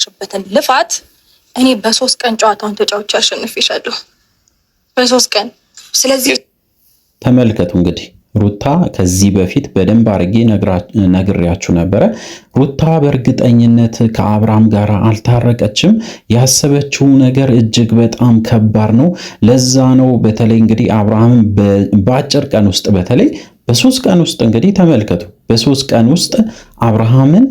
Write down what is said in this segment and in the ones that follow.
ሽበትን ልፋት እኔ በ3 ቀን ጨዋታውን ተጫውቼ አሸንፌሻለሁ። በ3 ቀን። ስለዚህ ተመልከቱ እንግዲህ ሩታ ከዚህ በፊት በደንብ አድርጌ ነግሬያችሁ ነበረ። ሩታ በእርግጠኝነት ከአብርሃም ጋር አልታረቀችም። ያሰበችው ነገር እጅግ በጣም ከባድ ነው። ለዛ ነው በተለይ እንግዲህ አብርሃም በአጭር ቀን ውስጥ በተለይ በ3 ቀን ውስጥ እንግዲህ ተመልከቱ፣ በ3 ቀን ውስጥ አብርሃምን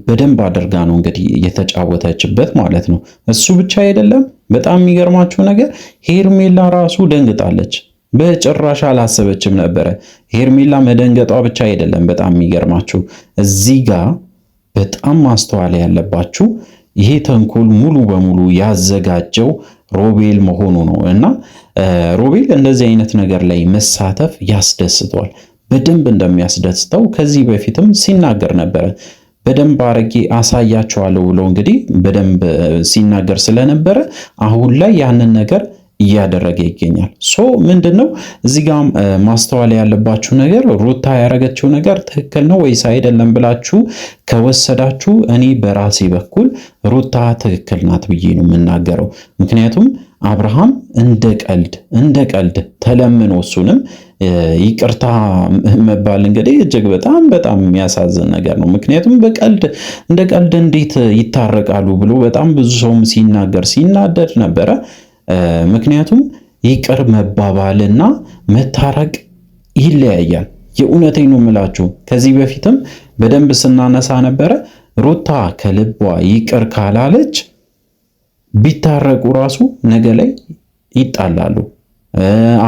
በደንብ አድርጋ ነው እንግዲህ የተጫወተችበት ማለት ነው። እሱ ብቻ አይደለም፣ በጣም የሚገርማችሁ ነገር ሄርሜላ ራሱ ደንግጣለች። በጭራሽ አላሰበችም ነበረ። ሄርሜላ መደንገጧ ብቻ አይደለም፣ በጣም የሚገርማችሁ እዚህ ጋር በጣም ማስተዋል ያለባችሁ ይሄ ተንኮል ሙሉ በሙሉ ያዘጋጀው ሮቤል መሆኑ ነው። እና ሮቤል እንደዚህ አይነት ነገር ላይ መሳተፍ ያስደስተዋል። በደንብ እንደሚያስደስተው ከዚህ በፊትም ሲናገር ነበረ። በደንብ አርጌ አሳያቸዋለሁ ብሎ እንግዲህ በደንብ ሲናገር ስለነበረ አሁን ላይ ያንን ነገር እያደረገ ይገኛል። ምንድነው እዚህ ጋር ማስተዋል ያለባችሁ ነገር ሩታ ያደረገችው ነገር ትክክል ነው ወይስ አይደለም ብላችሁ ከወሰዳችሁ እኔ በራሴ በኩል ሩታ ትክክል ናት ብዬ ነው የምናገረው። ምክንያቱም አብርሃም እንደ ቀልድ ተለምኖ እሱንም ይቅርታ መባል እንግዲህ እጅግ በጣም የሚያሳዝን ነገር ነው። ምክንያቱም እንደ ቀልድ እንዴት ይታረቃሉ ብሎ በጣም ብዙ ሰውም ሲናደድ ነበረ። ምክንያቱም ይቅር መባባልና መታረቅ ይለያያል። የእውነቴን ነው የምላችሁ። ከዚህ በፊትም በደንብ ስናነሳ ነበረ። ሩታ ከልቧ ይቅር ካላለች ቢታረቁ ራሱ ነገ ላይ ይጣላሉ።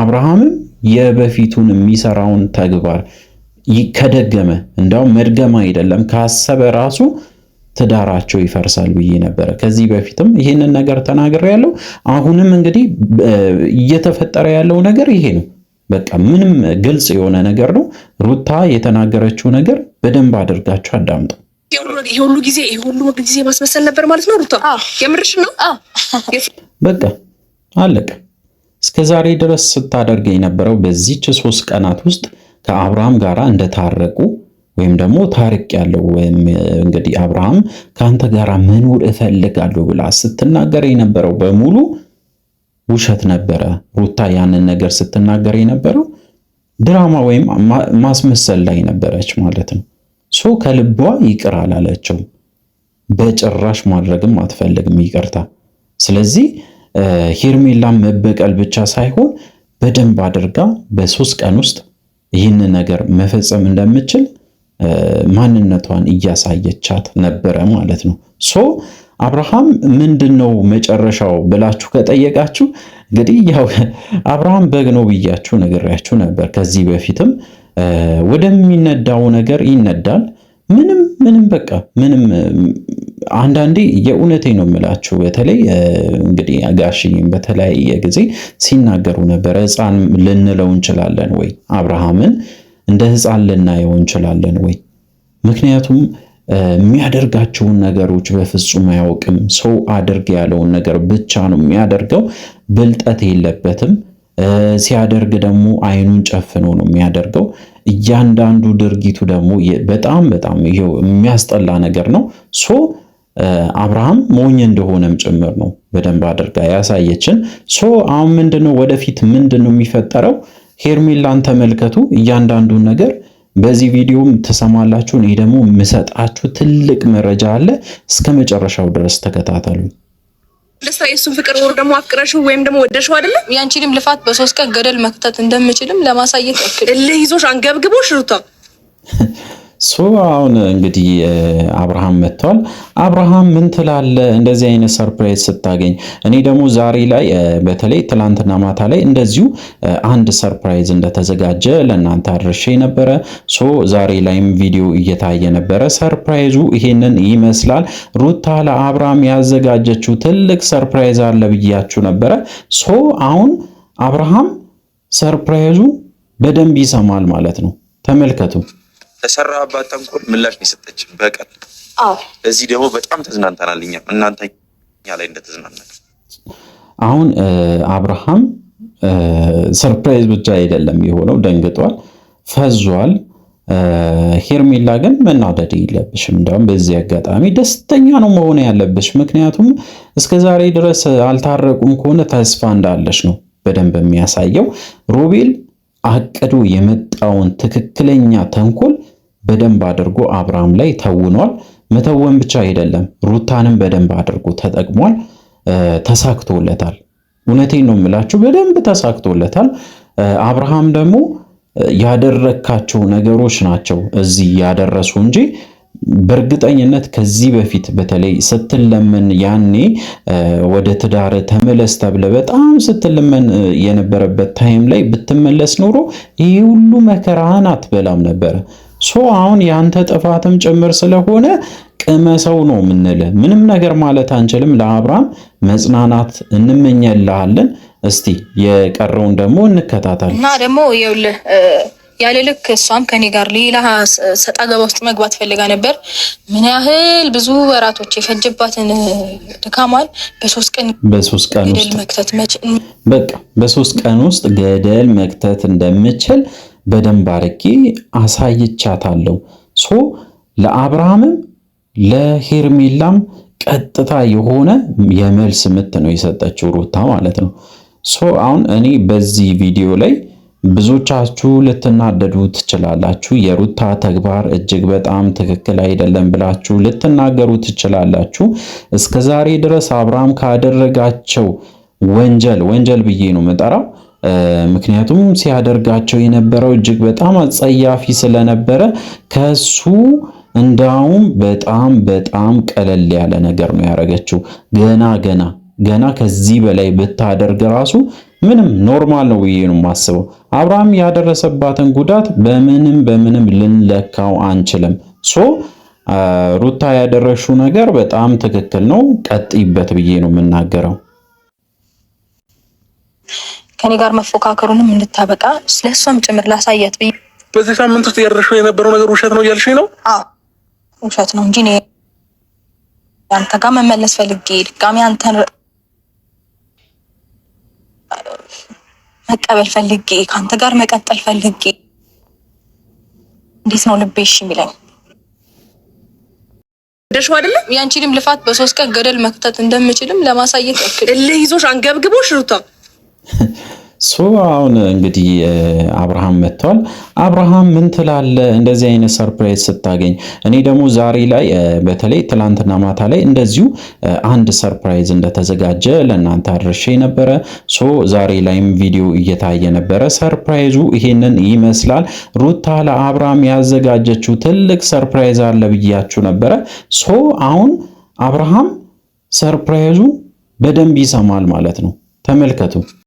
አብርሃምም የበፊቱን የሚሰራውን ተግባር ከደገመ እንዳውም መድገም አይደለም ካሰበ ራሱ ትዳራቸው ይፈርሳል ብዬ ነበረ። ከዚህ በፊትም ይህንን ነገር ተናግሬያለሁ። አሁንም እንግዲህ እየተፈጠረ ያለው ነገር ይሄ ነው። በቃ ምንም ግልጽ የሆነ ነገር ነው። ሩታ የተናገረችው ነገር በደንብ አድርጋችሁ አዳምጡ። ይሄ ሁሉ ጊዜ ማስመሰል ነበር ማለት ነው ሩታ? የምርሽ ነው? በቃ አለቀ። እስከ ዛሬ ድረስ ስታደርገ የነበረው በዚህች 3 ቀናት ውስጥ ከአብርሃም ጋር እንደታረቁ ወይም ደግሞ ታሪቅ ያለው ወይም እንግዲህ አብርሃም ካንተ ጋር መኖር እፈልጋለሁ ብላ ስትናገር የነበረው በሙሉ ውሸት ነበረ። ሩታ ያንን ነገር ስትናገር የነበረው ድራማ ወይም ማስመሰል ላይ ነበረች ማለት ነው። ከልቧ ይቅር አላለችው። በጭራሽ ማድረግም አትፈልግም ይቅርታ። ስለዚህ ሄርሜላን መበቀል ብቻ ሳይሆን በደንብ አድርጋ በ3 ቀን ውስጥ ይህንን ነገር መፈጸም እንደምችል ማንነቷን እያሳየቻት ነበረ ማለት ነው። አብርሃም ምንድነው መጨረሻው ብላችሁ ከጠየቃችሁ እንግዲህ ያው አብርሃም በግ ነው ብያችሁ ነግሬያችሁ ነበር። ከዚህ በፊትም ወደሚነዳው ነገር ይነዳል። ምንም አንዳንዴ የእውነቴ ነው የምላችሁ። በተለይ እንግዲህ ጋሽዬም በተለያየ ጊዜ ሲናገሩ ነበር። ሕፃን ልንለው እንችላለን ወይ? አብርሃምን እንደ ሕፃን ልናየው እንችላለን ወይ? ምክንያቱም የሚያደርጋቸውን ነገሮች በፍጹም አያውቅም። ሰው አድርግ ያለውን ነገር ብቻ ነው የሚያደርገው። ብልጠት የለበትም። ሲያደርግ ደግሞ አይኑን ጨፍኖ ነው የሚያደርገው። እያንዳንዱ ድርጊቱ ደግሞ በጣም የሚያስጠላ ነገር ነው። አብርሃም ሞኝ እንደሆነም ጭምር ነው በደንብ አድርጋ ያሳየችን። አሁን ምንድነው ወደፊት ምንድነው የሚፈጠረው? ሄርሜላን ተመልከቱ። እያንዳንዱን ነገር በዚህ ቪዲዮም ተሰማላችሁ። እኔ ደግሞ የምሰጣችሁ ትልቅ መረጃ አለ። እስከ መጨረሻው ድረስ ተከታተሉ። ለስራ የሱን ፍቅር ወር ደግሞ አፍቅረሽው ወይም ደግሞ ወደሽው አይደለ? ያንቺንም ልፋት በ3 ቀን ገደል መክተት እንደምችልም ለማሳየት ያክል እልህ ይዞሽ አንገብግቦሽ ሩታ። አሁን እንግዲህ አብርሃም መጥቷል። አብርሃም ምን ትላለ እንደዚህ አይነት ሰርፕራይዝ ስታገኝ? እኔ ደግሞ ዛሬ ላይ በተለይ ትላንትና ማታ ላይ እንደዚሁ አንድ ሰርፕራይዝ እንደተዘጋጀ ለእናንተ አድርሼ ነበረ። ዛሬ ላይም ቪዲዮ እየታየ ነበረ። ሰርፕራይዙ ይሄንን ይመስላል። ሩታ ለአብርሃም ያዘጋጀችው ትልቅ ሰርፕራይዝ አለ ብያችሁ ነበረ። አሁን አብርሃም ሰርፕራይዙ በደንብ ይሰማል ማለት ነው። ተመልከቱ። ለሰራባት ተንኮል ምላሽ ነው የሰጠችን በቀል። ለዚህ ደግሞ በጣም ተዝናንተናል። እናንተ ላይ እንደተዝናናል። አሁን አብርሃም ሰርፕራይዝ ብቻ አይደለም የሆነው፣ ደንግጧል፣ ፈዟል። ሄርሜላ ግን መናደድ የለብሽም። እንደውም በዚህ አጋጣሚ ደስተኛ ነው መሆን ያለብሽ። ምክንያቱም እስከዛሬ ድረስ አልታረቁም ከሆነ ተስፋ እንዳለሽ ነው በደንብ የሚያሳየው። ሮቤል አቅዶ የመጣውን ትክክለኛ ተንኮል በደንብ አድርጎ አብርሃም ላይ ተውኗል። መተወን ብቻ አይደለም ሩታንም በደንብ አድርጎ ተጠቅሟል። ተሳክቶለታል። እውነቴን ነው የምላችሁ፣ በደንብ ተሳክቶለታል። አብርሃም ደግሞ ያደረካቸው ነገሮች ናቸው እዚህ ያደረሱ እንጂ በእርግጠኝነት ከዚህ በፊት በተለይ ስትለመን ያኔ ወደ ትዳር ተመለስ ተብለ በጣም ስትለመን የነበረበት ታይም ላይ ብትመለስ ኖሮ ይሄ ሁሉ መከራን አትበላም ነበረ። አሁን ያንተ ጥፋትም ጭምር ስለሆነ ቅመሰው ነው የምንልህ። ምንም ነገር ማለት አንችልም። ለአብርሃም መጽናናት እንመኛለን። እስቲ የቀረውን ደግሞ እንከታተል እና ደግሞ ይኸውልህ ያለ ልክ እሷም ከኔ ጋር ሌላ ሰጣ ገባ ውስጥ መግባት ፈልጋ ነበር። ምን ያህል ብዙ ወራቶች የፈጀባትን ድካሟን በሶስት ቀን ውስጥ መክተት በሶስት ቀን ውስጥ ገደል መክተት እንደምችል በደንብ አድርጌ አሳይቻታለሁ። ለአብርሃምም ለሄርሜላም ቀጥታ የሆነ የመልስ ምት ነው የሰጠችው ሩታ ማለት ነው። አሁን እኔ በዚህ ቪዲዮ ላይ ብዙዎቻችሁ ልትናደዱ ትችላላችሁ። የሩታ ተግባር እጅግ በጣም ትክክል አይደለም ብላችሁ ልትናገሩ ትችላላችሁ። እስከዛሬ ድረስ አብርሃም ካደረጋቸው ወንጀል ብዬ ነው የምጠራው። ምክንያቱም ሲያደርጋቸው የነበረው እጅግ በጣም አጸያፊ ስለነበረ ከሱ እንዳውም በጣም ቀለል ያለ ነገር ነው ያደረገችው። ገና ከዚህ በላይ ብታደርግ ራሱ ምንም ኖርማል ነው ብዬ ነው የማስበው። አብርሃም ያደረሰባትን ጉዳት በምንም ልንለካው አንችልም። ሩታ ያደረሽው ነገር በጣም ትክክል ነው፣ ቀጥይበት ብዬ ነው የምናገረው። ከኔ ጋር መፎካከሩንም እንድታበቃ ስለሷም ጭምር ላሳያት ብዬ በዚህ ሳምንት ውስጥ ያደረሽው የነበረው ነገር ውሸት ነው እያልሽኝ ነው? አዎ ውሸት ነው እንጂ አንተ ጋር መመለስ ፈልጌ ድጋሚ አንተን መቀበል ፈልጌ ከአንተ ጋር መቀጠል ፈልጌ እንዴት ነው ልቤ እሺ የሚለኝ? ደሽው አይደለ? ያንቺንም ልፋት በሶስት ቀን ገደል መክተት እንደምችልም ለማሳየት ያክል እልህ ይዞሽ አንገብግቦሽ ሩታ አሁን እንግዲህ አብርሃም መጥቷል። አብርሃም ምን ትላለህ እንደዚህ አይነት ሰርፕራይዝ ስታገኝ? እኔ ደግሞ ዛሬ ላይ በተለይ ትላንትና ማታ ላይ እንደዚሁ አንድ ሰርፕራይዝ እንደተዘጋጀ ለእናንተ አድርሼ ነበረ። ዛሬ ላይም ቪዲዮ እየታየ ነበረ። ሰርፕራይዙ ይሄንን ይመስላል። ሩታ ለአብርሃም ያዘጋጀችው ትልቅ ሰርፕራይዝ አለ ብያችሁ ነበረ። አሁን አብርሃም ሰርፕራይዙ በደንብ ይሰማል ማለት ነው። ተመልከቱ።